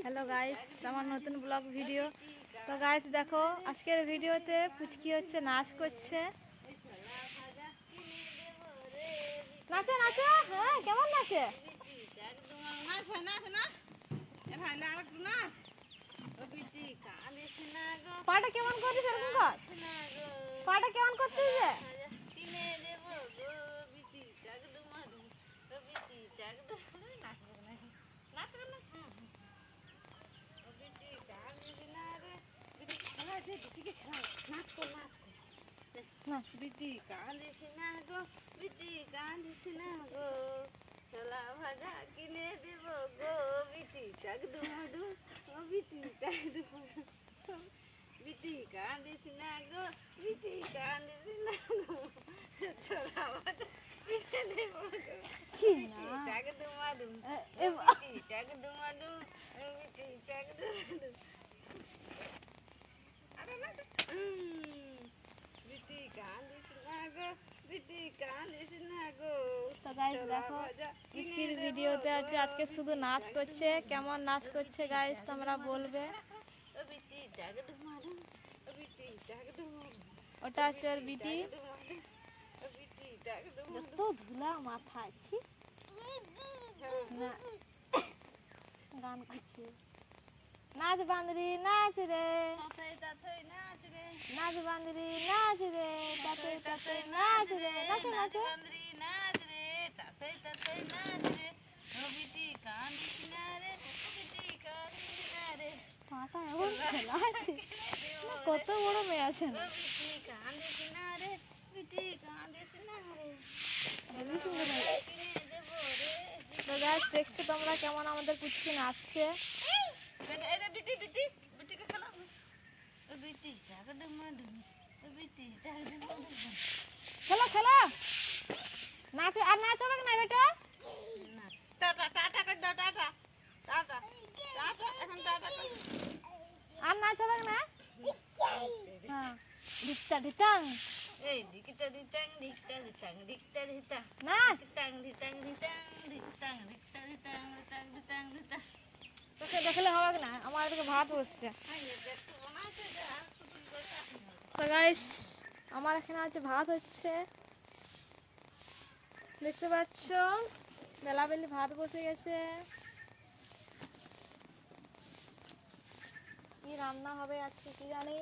Hello guys, আমার নতুন blog video. তো গাইস দেখো, আজকের ভিডিওতে পুচকি হচ্ছে নাচ করছে। নাচে নাচে, হ্যাঁ কেমন নাচে? পাটা কেমন করছিস? এরকম কর, পাটা কেমন করছিস? বিটি কাঁদিস না গো, বিটি কাঁদিস না গো, ছোলা ভাজা কিনে দেব গো, বিটি চাকদুমাডু, ও বিটি চাকদুমাডু, বিটি কাঁদিস না গো, বিটি কাঁদিস না গো, ছোলা ভাজা কিনে দেব গো, বিটি চাকদুমাডু, বিটি চাকদুমাডু, বিটি চাকদুমাডু। ভিডিওতে আছে আজকে শুধু নাচ করছে। কেমন নাচ করছে গাইস তোমরা বলবে। ওটা হচ্ছে ওর বিটি। যত ধুলা মাথায়, গান করছে। নাচ বান্দরি নাচ রে, নাচ বান্দরি নাচ রে, তাতে তাতে নাচ রে, নাচে নাচে মাথা এমন খেলা আছে, কত বড় মেয়ে আছে না। তো গাইস দেখছো তোমরা কেমন আমাদের পুচকি নাচছে। খেলো খেলো, নাচ আর নাচ হবে না বেটা। আর নাচ হবে না। হ্যাঁ ঢিকটা ঢিটাং, এই দিকটা দিতাং দিকটা দিতাং দিকটা দিতা না দিতাং দিতাং দিতাং দিতাং দিকটা দিতাং দিতাং দিতাং দিতা। তোকে দেখলে হবে না, আমার এদিকে ভাত বসছে। তো গাইস আমার এখানে আছে ভাত হচ্ছে, দেখতে পাচ্ছ বেলাবেলি ভাত বসে গেছে। কি রান্না হবে আজকে কি জানি।